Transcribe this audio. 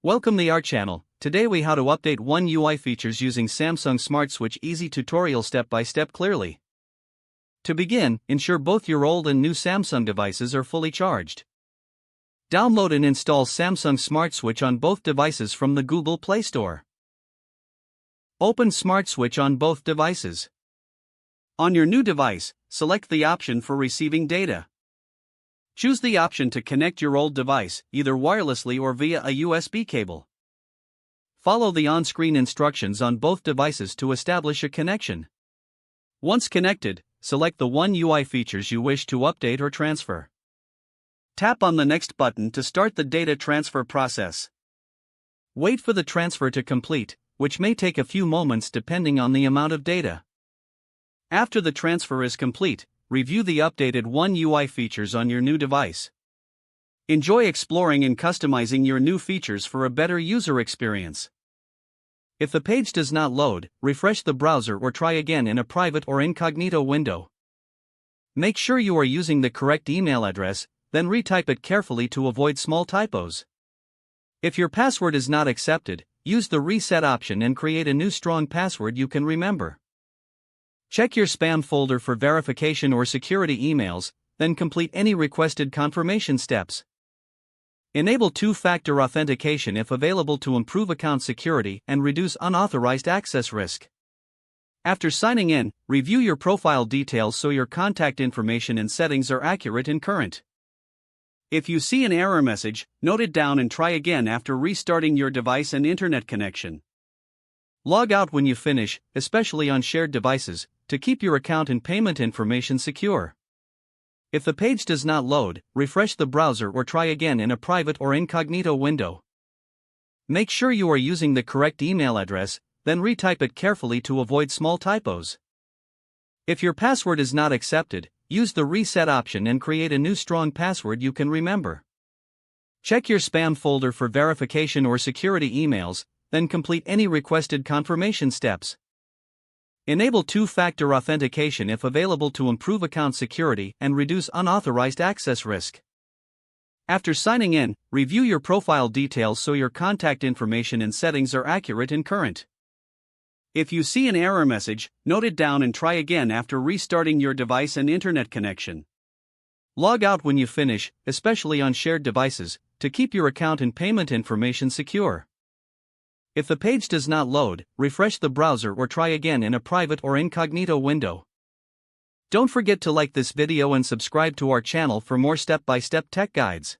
Welcome to our channel. Today we how to update One UI features using Samsung Smart Switch easy tutorial step by step clearly. To begin, ensure both your old and new Samsung devices are fully charged. Download and install Samsung Smart Switch on both devices from the Google Play Store. Open Smart Switch on both devices. On your new device, select the option for receiving data. Choose the option to connect your old device, either wirelessly or via a USB cable. Follow the on-screen instructions on both devices to establish a connection. Once connected, select the One UI features you wish to update or transfer. Tap on the Next button to start the data transfer process. Wait for the transfer to complete, which may take a few moments depending on the amount of data. After the transfer is complete, review the updated One UI features on your new device. Enjoy exploring and customizing your new features for a better user experience. If the page does not load, refresh the browser or try again in a private or incognito window. Make sure you are using the correct email address, then retype it carefully to avoid small typos. If your password is not accepted, use the reset option and create a new strong password you can remember. Check your spam folder for verification or security emails, then complete any requested confirmation steps. Enable two-factor authentication if available to improve account security and reduce unauthorized access risk. After signing in, review your profile details so your contact information and settings are accurate and current. If you see an error message, note it down and try again after restarting your device and internet connection. Log out when you finish, especially on shared devices, to keep your account and payment information secure. If the page does not load, refresh the browser or try again in a private or incognito window. Make sure you are using the correct email address, then retype it carefully to avoid small typos. If your password is not accepted, use the reset option and create a new strong password you can remember. Check your spam folder for verification or security emails, then complete any requested confirmation steps. Enable two-factor authentication if available to improve account security and reduce unauthorized access risk. After signing in, review your profile details so your contact information and settings are accurate and current. If you see an error message, note it down and try again after restarting your device and internet connection. Log out when you finish, especially on shared devices, to keep your account and payment information secure. If the page does not load, refresh the browser or try again in a private or incognito window. Don't forget to like this video and subscribe to our channel for more step-by-step tech guides.